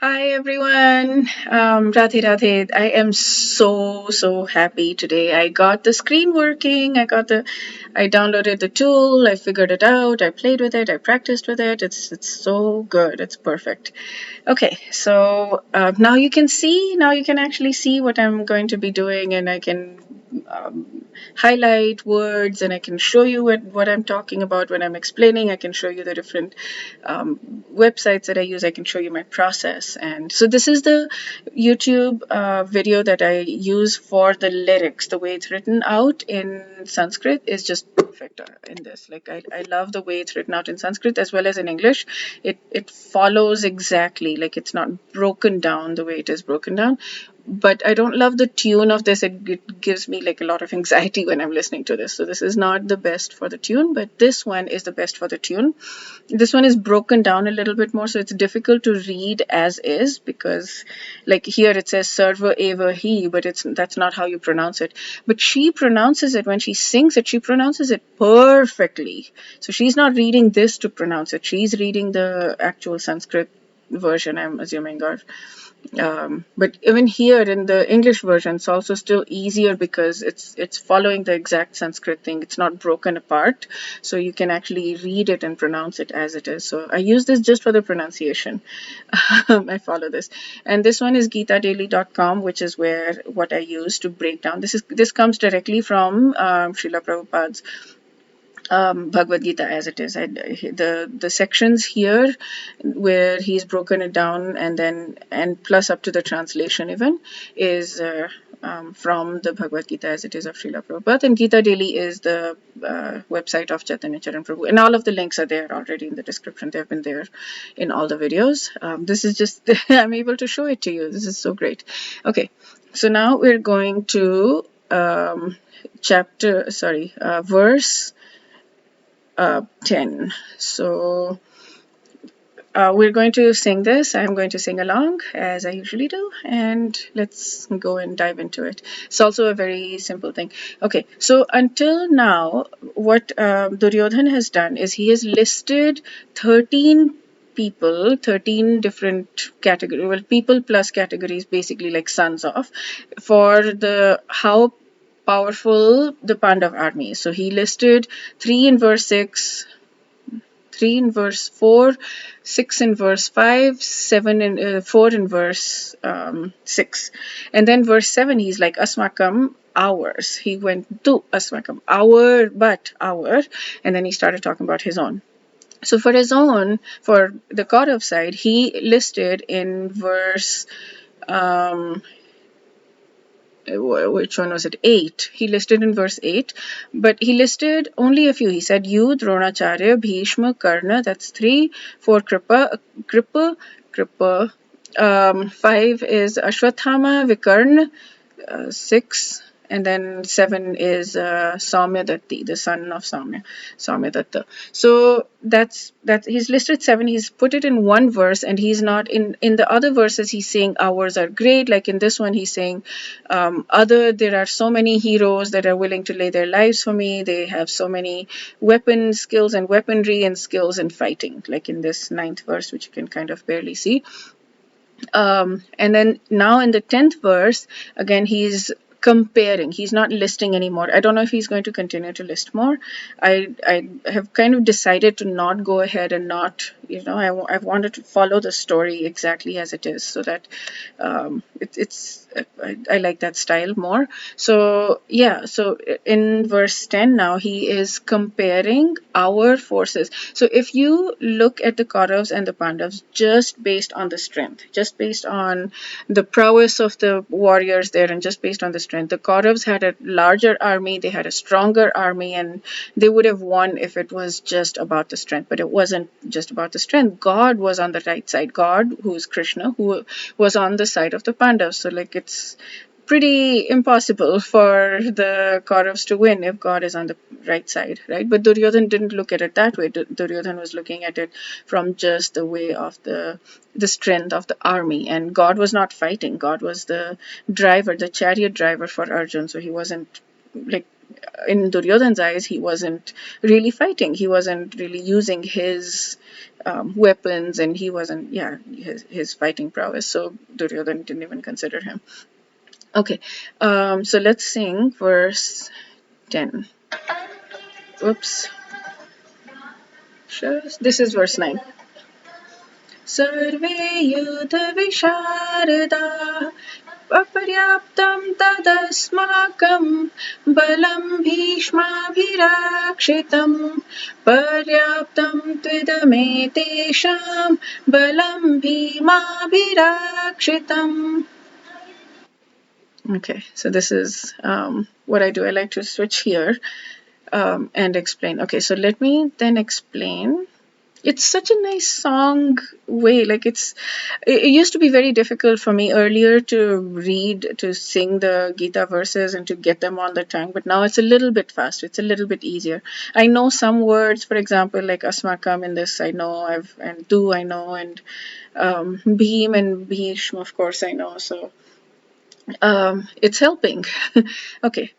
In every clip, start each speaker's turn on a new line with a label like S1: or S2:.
S1: Hi everyone, Radhe Radhe. I am so happy today. I got the screen working. I downloaded the tool. I figured it out. I played with it. I practiced with it. It's so good. It's perfect. Okay, so now you can see. Now you can actually see what I'm going to be doing, and I can highlight words, and I can show you what I'm talking about when I'm explaining. I can show you the different websites that I use. I can show you my process. And so this is the YouTube video that I use for the lyrics. The way it's written out in Sanskrit is just perfect in this. Like I love the way it's written out in Sanskrit as well as in English. It follows exactly, like it's not broken down the way it is broken down. But I don't love the tune of this. It gives me like a lot of anxiety when I'm listening to this. So this is not the best for the tune, but this one is the best for the tune. This one is broken down a little bit more, so it's difficult to read as is, because like here it says Sarva Eva He, but that's not how you pronounce it. But she pronounces it, when she sings it, she pronounces it perfectly. So she's not reading this to pronounce it. She's reading the actual Sanskrit version, I'm assuming, or but even here in the English version, it's also still easier because it's following the exact Sanskrit thing. It's not broken apart, so you can actually read it and pronounce it as it is. So I use this just for the pronunciation. I follow this, and this one is GitaDaily.com, which is where what I use to break down. This comes directly from Srila Prabhupada's Bhagavad Gita as it is. The sections here where he's broken it down and plus up to the translation even is from the Bhagavad Gita as it is of Srila Prabhupada, and Gita Daily is the website of Chaitanya Charan Prabhu, and all of the links are there already in the description. They've been there in all the videos. This is just I'm able to show it to you. This is so great. Okay, so now we're going to verse 10. So we're going to sing this. I'm going to sing along as I usually do, and let's go and dive into it. It's also a very simple thing. Okay, so until now, what Duryodhan has done is he has listed 13 people, 13 different categories, well, people plus categories, basically like sons of, for the how powerful the Pandav army is. So he listed 3 in verse 6, 3 in verse 4, 6 in verse 5, 7 in 4 in verse 6. And then verse 7, he's like, Asmakam, ours. He went to Asmakam, our, but our. And then he started talking about his own. So for his own, for the Kaurav side, he listed in verse which one was it? 8. He listed in verse 8, but he listed only a few. He said Yud, Dronacharya, Bhishma, Karna, that's 3. 4, Kripa. 5 is Ashwathama, Vikarna. 6, and then 7 is Saumya Datti, the son of Saumya Datta. So that's he's listed 7. He's put it in one verse, and he's not in the other verses. He's saying ours are great. Like in this one, he's saying there are so many heroes that are willing to lay their lives for me. They have so many weapon skills and weaponry and skills in fighting. Like in this 9th verse, which you can kind of barely see. And then now in the 10th verse, again, he's comparing. He's not listing anymore. I don't know if he's going to continue to list more. I have kind of decided to not go ahead and not, I wanted to follow the story exactly as it is, so that I like that style more. So yeah, so in verse 10 now, he is comparing our forces. So if you look at the Kauravas and the Pandavas just based on the strength, just based on the prowess of the warriors there, and just based on the strength, the Kauravas had a larger army, they had a stronger army, and they would have won if it was just about the strength. But it wasn't just about the strength. God was on the right side. God, who is Krishna, who was on the side of the Pandavas. So like it's pretty impossible for the Kauravas to win if God is on the right side, right? But Duryodhan didn't look at it that way. Duryodhan was looking at it from just the way of the strength of the army, and God was not fighting. God was the driver, the chariot driver for Arjun, so he wasn't like in Duryodhana's eyes, he wasn't really fighting. He wasn't really using his weapons, and he wasn't, his fighting prowess. So Duryodhana didn't even consider him. Okay, so let's sing verse 10. Oops. This is verse 9. Sarve yudha visharada अपर्याप्तं तदस्माकं बलं भीष्माभिरक्षितं पर्याप्तं त्विदमेतेषां बलं भीमाभिरक्षितम्. Okay, so this is what I do. I like to switch here and explain. Okay, so let me then explain. It's such a nice song way. Like it used to be very difficult for me earlier to sing the Gita verses and to get them on the tongue, but now it's a little bit faster. It's a little bit easier. I know some words, for example, like asmakam in this I know, and tu I know, and bhim and bhishma, of course, I know. So it's helping. Okay.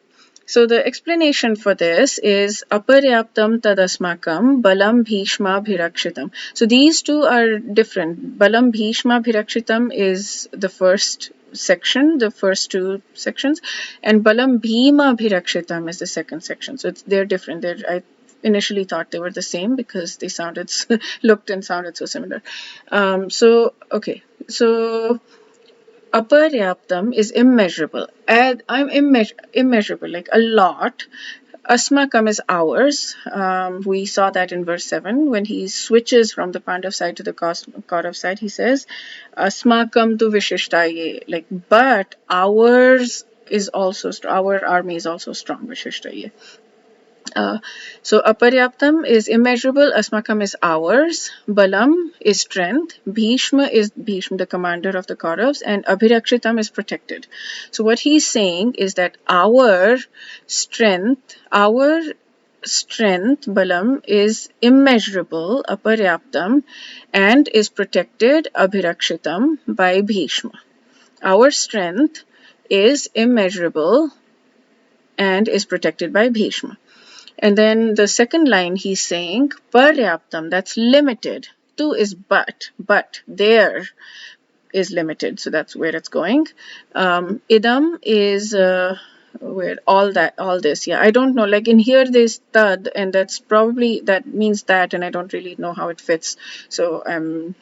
S1: So the explanation for this is aparyaptam tadasmakam balam bhishma bhirakshitam. So these two are different. Balam bhishma bhirakshitam is the first section, the first two sections, and balam bhima bhirakshitam is the second section. So they're different. I initially thought they were the same because they looked and sounded so similar. Okay. So aparyaptam is immeasurable. And I'm immeasurable, like a lot. Asmakam is ours. We saw that in verse 7 when he switches from the Pandav side to the Kaurav side. He says, Asmakam tu vishishtaye. Like, but ours is also our army is also strong. Vishishtaye. So aparyaptam is immeasurable, asmakam is ours, balam is strength, Bhishma is Bhishma, the commander of the Kauravas, and abhirakshitam is protected. So what he's saying is that our strength, balam, is immeasurable, aparyaptam, and is protected, abhirakshitam, by Bhishma. Our strength is immeasurable and is protected by Bhishma. And then the second line he's saying, paryaptam, that's limited. Tu is but there is limited. So that's where it's going. Idam is where all this. Yeah, I don't know. Like in here there's tad, and that means that, and I don't really know how it fits. So I'm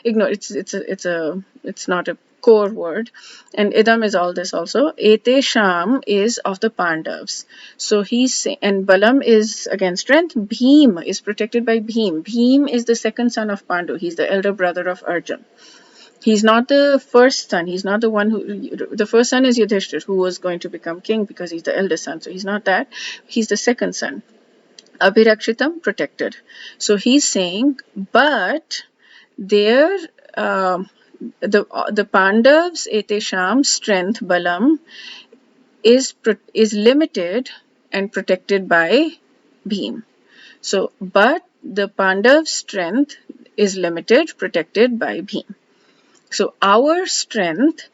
S1: ignore. It's not a core word. And idam is all this also. Ete sham is of the Pandavas. So he's saying, and balam is again strength. Bhim is protected by Bhim. Bhim is the second son of Pandu. He's the elder brother of Arjun. He's not the first son. He's not the one the first son is Yudhishthir, who was going to become king because he's the eldest son. So he's not that. He's the second son. Abhirakshitam, protected. So he's saying, but there, the Pandavas, Etesham, strength, balam, is limited and protected by Bhim. So, but the Pandavas' strength is limited, protected by Bhim. So our strength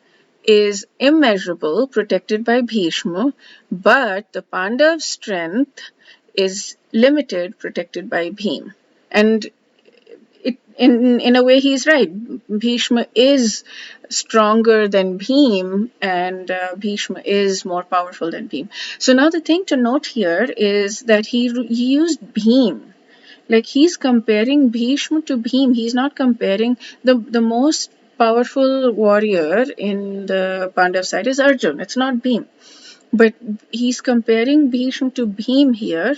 S1: is immeasurable, protected by Bhishma, but the Pandav's strength is limited, protected by Bhim. And in a way, he's right. Bhishma is stronger than Bhim, and Bhishma is more powerful than Bhim. So now the thing to note here is that he used Bhim. Like he's comparing Bhishma to Bhim. He's not comparing the most powerful warrior in the Pandav side is Arjun. It's not Bhim. But he's comparing Bhishma to Bhim here.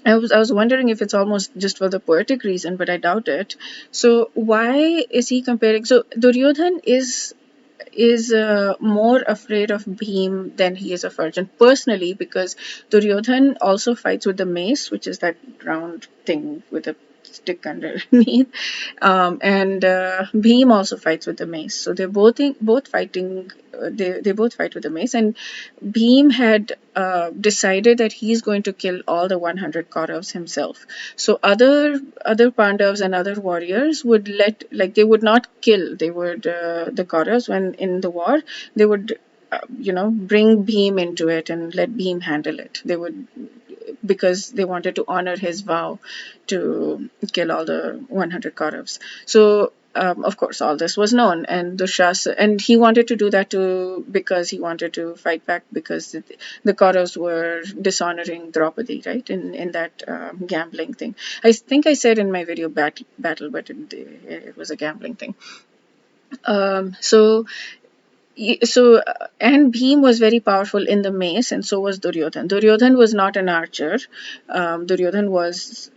S1: I was wondering if it's almost just for the poetic reason, but I doubt it. So why is he comparing? So Duryodhan is more afraid of Bhim than he is of Arjun personally, because Duryodhan also fights with the mace, which is that round thing with a stick underneath, and Bhim also fights with the mace. So they're both fighting. They both fight with the mace, and Bhim had decided that he's going to kill all the 100 Kauravas himself. So other Pandavas and other warriors they would not kill. They would the Kauravas when in the war they would bring Bhim into it and let Bhim handle it. They would, because they wanted to honor his vow to kill all the 100 Kauravas. So, of course, all this was known, and Dushasana, and he wanted to do that too because he wanted to fight back because the Kauravas were dishonoring Draupadi, right? In that gambling thing. I think I said in my video battle, but it was a gambling thing. And Bhim was very powerful in the mace, and so was Duryodhan. Duryodhan was not an archer. Duryodhan was,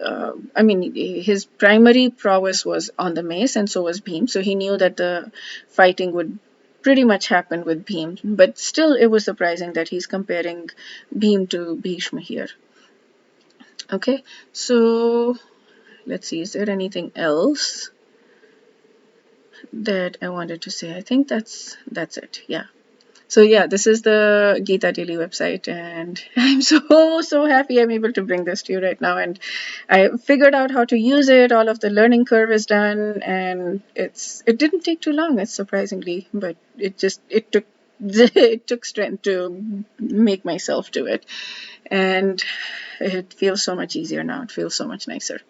S1: his primary prowess was on the mace, and so was Bhim. So he knew that the fighting would pretty much happen with Bhim. But still, it was surprising that he's comparing Bhim to Bhishma here. Okay, so let's see, is there anything else that I wanted to say? I think that's it. Yeah. So yeah, this is the Gita Daily website, and I'm so happy I'm able to bring this to you right now. And I figured out how to use it. All of the learning curve is done, and it didn't take too long, it's surprisingly, but it took it took strength to make myself do it, and it feels so much easier now. It feels so much nicer.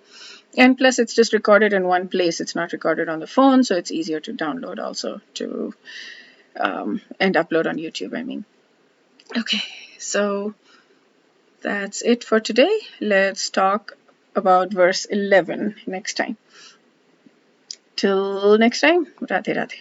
S1: And plus, it's just recorded in one place. It's not recorded on the phone, so it's easier to download also to and upload on YouTube, I mean. Okay, so that's it for today. Let's talk about verse 11 next time. Till next time, Radhe Radhe.